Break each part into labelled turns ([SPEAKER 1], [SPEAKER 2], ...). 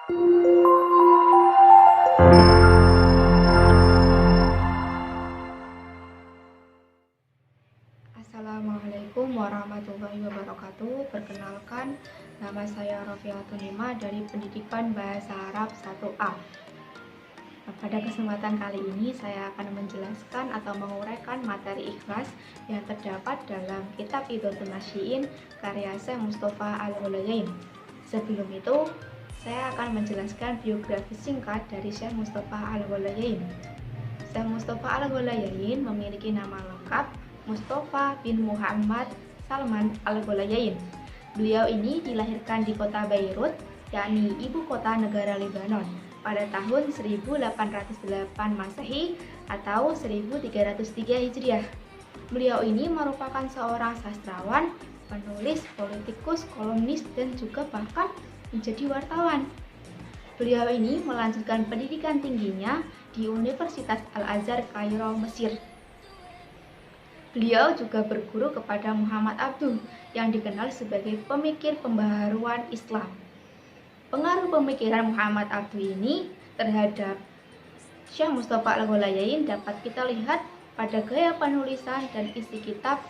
[SPEAKER 1] Assalamualaikum warahmatullahi wabarakatuh. Perkenalkan, nama saya Rofiatun Nima dari Pendidikan Bahasa Arab 1A. Pada kesempatan kali ini saya akan menjelaskan atau menguraikan materi ikhlas yang terdapat dalam kitab Idhotul Nasyiin karya Syekh Mustafa Al-Ghulayain. Sebelum itu, saya akan menjelaskan biografi singkat dari Syekh Mustafa Al-Ghulayain. Syekh Mustafa Al-Ghulayain memiliki nama lengkap Mustafa bin Muhammad Salman Al-Ghulayain. Beliau ini dilahirkan di kota Beirut, yakni ibu kota negara Lebanon, pada tahun 1808 Masehi atau 1303 Hijriah. Beliau ini merupakan seorang sastrawan, penulis, politikus, kolumnis, dan juga bahkan menjadi wartawan. Beliau ini melanjutkan pendidikan tingginya di Universitas Al-Azhar Kairo, Mesir. Beliau juga berguru kepada Muhammad Abduh yang dikenal sebagai pemikir pembaharuan Islam. Pengaruh pemikiran Muhammad Abduh ini terhadap Syekh Mustafa Al-Ghulayain dapat kita lihat pada gaya penulisan dan isi kitab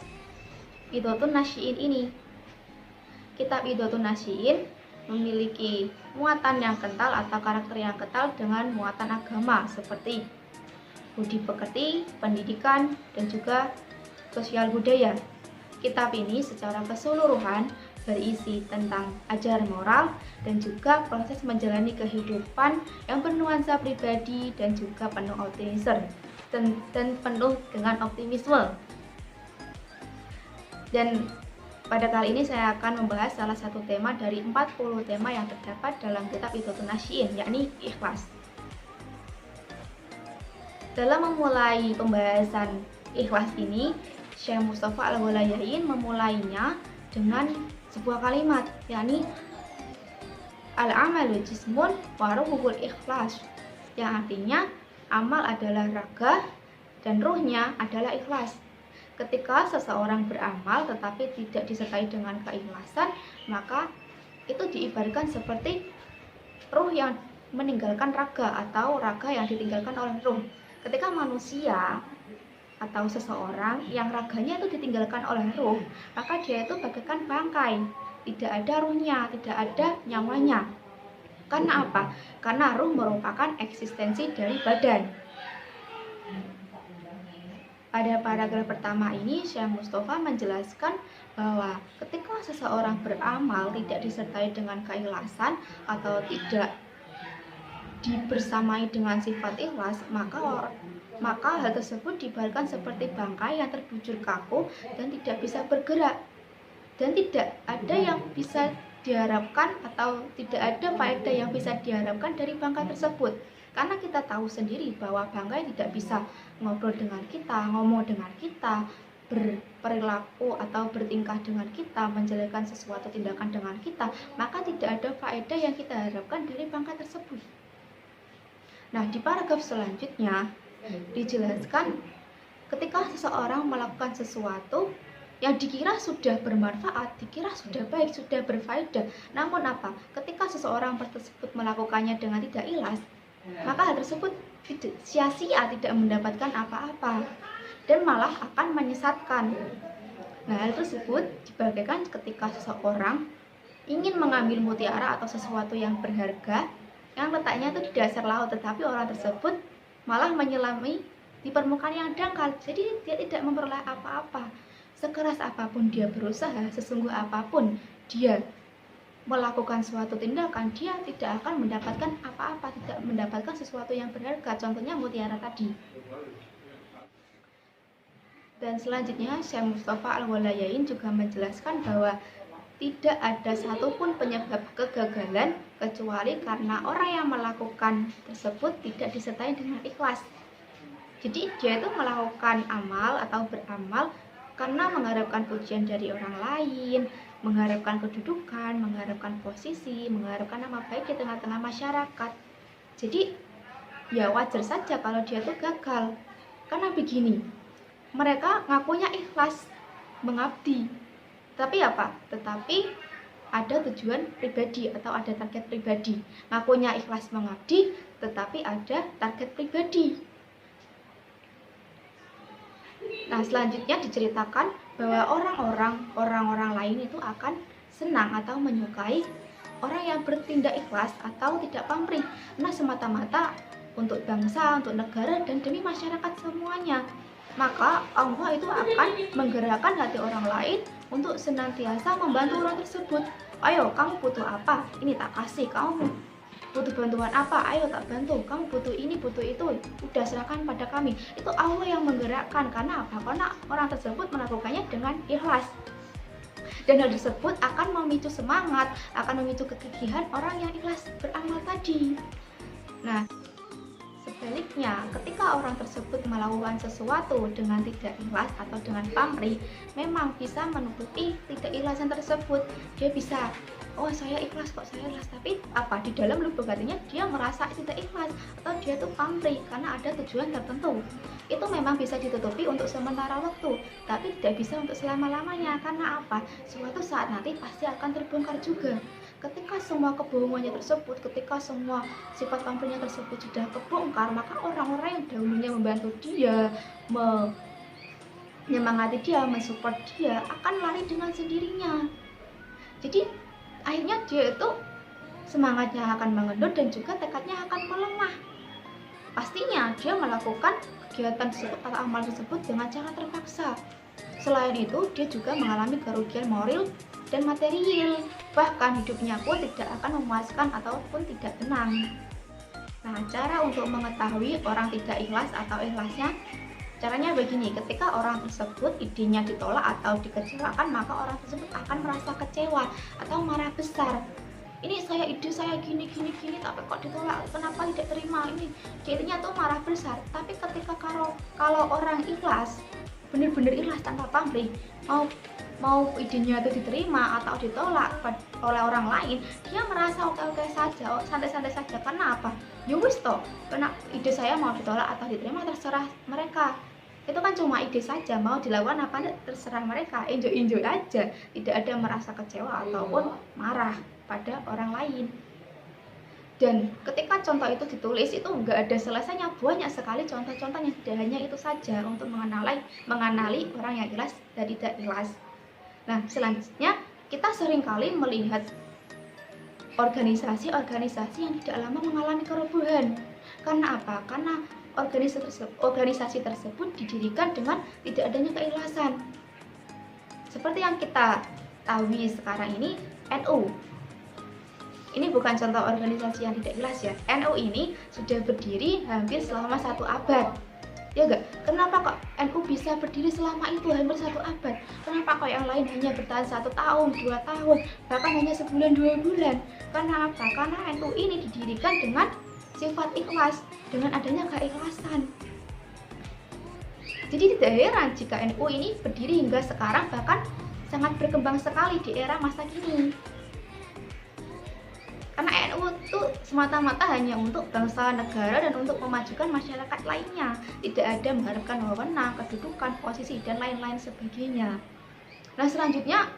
[SPEAKER 1] Idhotul Nasyiin ini. Kitab Idhotul Nasyiin memiliki muatan yang kental atau karakter yang kental dengan muatan agama seperti budi pekerti, pendidikan, dan juga sosial budaya. Kitab ini secara keseluruhan berisi tentang ajaran moral dan juga proses menjalani kehidupan yang bernuansa pribadi dan juga penuh optimisme dan penuh dengan optimisme. Dan pada kali ini saya akan membahas salah satu tema dari 40 tema yang terdapat dalam kitab Idhotul Nasyiin, yakni ikhlas. Dalam memulai pembahasan ikhlas ini, Syekh Mustafa Al-Ghulayain memulainya dengan sebuah kalimat, yakni al-amalu jismun wa ruhul ikhlas, yang artinya amal adalah raga dan ruhnya adalah ikhlas. Ketika seseorang beramal tetapi tidak disertai dengan keikhlasan, maka itu diibaratkan seperti ruh yang meninggalkan raga atau raga yang ditinggalkan oleh ruh. Ketika manusia atau seseorang yang raganya itu ditinggalkan oleh ruh, maka dia itu bagaikan bangkai, tidak ada ruhnya, tidak ada nyawanya. Karena apa? Karena ruh merupakan eksistensi dari badan. Pada paragraf pertama ini, Syekh Mustafa menjelaskan bahwa ketika seseorang beramal tidak disertai dengan keikhlasan atau tidak dibersamai dengan sifat ikhlas, maka hal tersebut diibaratkan seperti bangkai yang terbujur kaku dan tidak bisa bergerak, dan tidak ada yang bisa diharapkan atau tidak ada faedah yang bisa diharapkan dari bangkai tersebut. Karena kita tahu sendiri bahwa bangkai tidak bisa ngobrol dengan kita, ngomong dengan kita, berperilaku atau bertingkah dengan kita, menjalankan sesuatu tindakan dengan kita, maka tidak ada faedah yang kita harapkan dari bangkai tersebut. Nah, di paragraf selanjutnya dijelaskan ketika seseorang melakukan sesuatu yang dikira sudah bermanfaat, dikira sudah baik, sudah berfaedah, namun apa? Ketika seseorang tersebut melakukannya dengan tidak ikhlas, maka hal tersebut sia-sia, tidak mendapatkan apa-apa dan malah akan menyesatkan. Nah, hal tersebut dibagaikan ketika seseorang ingin mengambil mutiara atau sesuatu yang berharga yang letaknya itu di dasar laut, tetapi orang tersebut malah menyelami di permukaan yang dangkal, jadi dia tidak memperoleh apa-apa. Sekeras apapun dia berusaha, sesungguh apapun dia melakukan suatu tindakan, dia tidak akan mendapatkan apa-apa, tidak mendapatkan sesuatu yang berharga, contohnya mutiara tadi. Dan selanjutnya Syekh Mustafa Al-Ghulayain juga menjelaskan bahwa tidak ada satupun penyebab kegagalan kecuali karena orang yang melakukan tersebut tidak disertai dengan ikhlas. Jadi dia itu melakukan amal atau beramal karena mengharapkan pujian dari orang lain, mengharapkan kedudukan, mengharapkan posisi, mengharapkan nama baik di tengah-tengah masyarakat. Jadi ya wajar saja kalau dia itu gagal. Karena begini, mereka ngakunya ikhlas mengabdi, tapi apa? Tetapi ada tujuan pribadi atau ada target pribadi. Ngakunya ikhlas mengabdi, tetapi ada target pribadi. Nah, selanjutnya diceritakan bahwa orang-orang lain itu akan senang atau menyukai orang yang bertindak ikhlas atau tidak pamrih, karena semata-mata untuk bangsa, untuk negara, dan demi masyarakat semuanya. Maka Allah itu akan menggerakkan hati orang lain untuk senantiasa membantu orang tersebut. Ayo, kamu butuh apa? Ini tak kasih. Kamu butuh bantuan apa? Ayo tak bantu. Kamu butuh ini, butuh itu, udah serahkan pada kami. Itu Allah yang menggerakkan. Karena apa? Karena orang tersebut melakukannya dengan ikhlas. Dan hal tersebut akan memicu semangat, akan memicu kegigihan orang yang ikhlas beramal tadi. Nah, sebaliknya, ketika orang tersebut melakukan sesuatu dengan tidak ikhlas atau dengan pamrih, memang bisa menutupi tidak ikhlasan tersebut. Dia bisa, oh saya ikhlas kok, saya ikhlas, tapi apa di dalam lubuk hatinya dia merasa tidak ikhlas atau dia tuh pamrih karena ada tujuan tertentu. Itu memang bisa ditutupi untuk sementara waktu, tapi tidak bisa untuk selama-lamanya. Karena apa? Suatu saat nanti pasti akan terbongkar juga. Ketika semua kebohongannya tersebut, ketika semua sifat pamrihnya tersebut sudah kebongkar, maka orang-orang yang dahulunya membantu dia, menyemangati dia, mensupport dia, akan lari dengan sendirinya. Jadi akhirnya dia itu semangatnya akan mengendur dan juga tekadnya akan melemah. Pastinya dia melakukan kegiatan tersebut atau amal tersebut dengan cara terpaksa. Selain itu, dia juga mengalami kerugian moral dan material, bahkan hidupnya pun tidak akan memuaskan ataupun tidak tenang. Nah, cara untuk mengetahui orang tidak ikhlas atau ikhlasnya, caranya begini: ketika orang tersebut idenya ditolak atau dikecewakan, maka orang tersebut akan merasa kecewa atau marah besar. Ini ide saya gini, tapi kok ditolak, kenapa tidak terima ini? Intinya tuh marah besar. Tapi ketika kalau orang ikhlas, benar-benar ikhlas tanpa pamrih, mau idenya itu diterima atau ditolak oleh orang lain, dia merasa oke-oke saja, santai-santai saja. Karena apa? Ya wis toh, karena ide saya mau ditolak atau diterima terserah mereka. Itu kan cuma ide saja, mau dilakukan apa terserah mereka, enjoy aja, tidak ada merasa kecewa ataupun marah pada orang lain. Dan ketika contoh itu ditulis, itu enggak ada selesainya, banyak sekali contoh-contohnya, tidak hanya itu saja untuk mengenali orang yang ikhlas dan tidak ikhlas. Nah, selanjutnya kita seringkali melihat organisasi yang tidak lama mengalami kerubuhan. Karena apa? Karena organisasi tersebut didirikan dengan tidak adanya keikhlasan. Seperti yang kita tahu sekarang ini, NU. Ini bukan contoh organisasi yang tidak ikhlas ya. NU ini sudah berdiri hampir selama 1 abad. Ya enggak? Kenapa kok NU bisa berdiri selama itu, hampir 1 abad? Kenapa kok yang lain hanya bertahan 1 tahun, 2 tahun, bahkan hanya sebulan, 2 bulan? Karena apa? Karena NU ini didirikan dengan sifat ikhlas, dengan adanya keikhlasan. Jadi tidak heran jika NU ini berdiri hingga sekarang, bahkan sangat berkembang sekali di era masa kini. Karena NU itu semata-mata hanya untuk bangsa, negara, dan untuk memajukan masyarakat lainnya. Tidak ada mengharapkan wewenang, kedudukan, posisi, dan lain-lain sebagainya. Nah, selanjutnya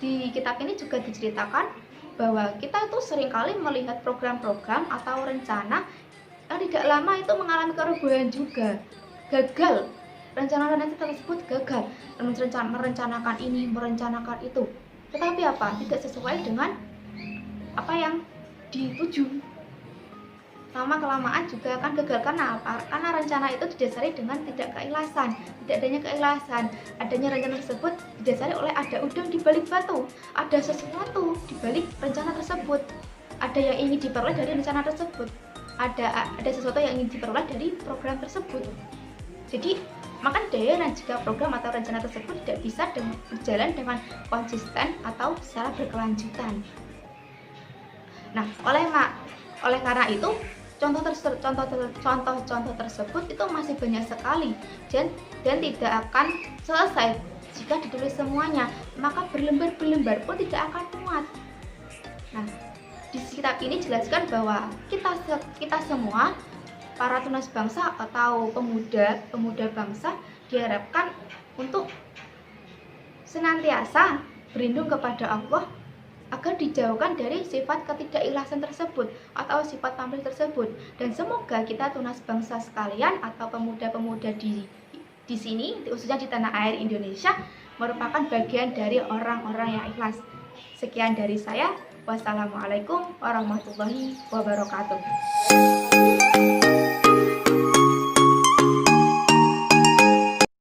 [SPEAKER 1] di kitab ini juga diceritakan bahwa kita itu seringkali melihat program-program atau rencana yang tidak lama itu mengalami kerubuhan juga. Gagal. Rencana-rencana tersebut gagal. Merencanakan ini, merencanakan itu. Tetapi apa? Tidak sesuai dengan apa yang dituju. Lama-kelamaan juga akan gagal. Karena apa? Karena rencana itu didasari dengan tidak keikhlasan. Tidak adanya keikhlasan, adanya rencana tersebut didasari oleh ada udang di balik batu. Ada sesuatu di balik rencana tersebut. Ada yang ingin diperoleh dari rencana tersebut. Ada sesuatu yang ingin diperoleh dari program tersebut. Jadi maka heran jika program atau rencana tersebut tidak bisa berjalan dengan konsisten atau secara berkelanjutan. Nah, oleh karena itu contoh tersebut itu masih banyak sekali dan tidak akan selesai jika ditulis semuanya, maka berlembar-lembar pun tidak akan muat. Nah, di kitab ini jelaskan bahwa kita semua para tunas bangsa atau pemuda bangsa diharapkan untuk senantiasa berlindung kepada Allah agar dijauhkan dari sifat ketidakikhlasan tersebut atau sifat pamrih tersebut. Dan semoga kita tunas bangsa sekalian atau pemuda-pemuda di sini, khususnya di tanah air Indonesia, merupakan bagian dari orang-orang yang ikhlas. Sekian dari saya. Wassalamualaikum warahmatullahi wabarakatuh.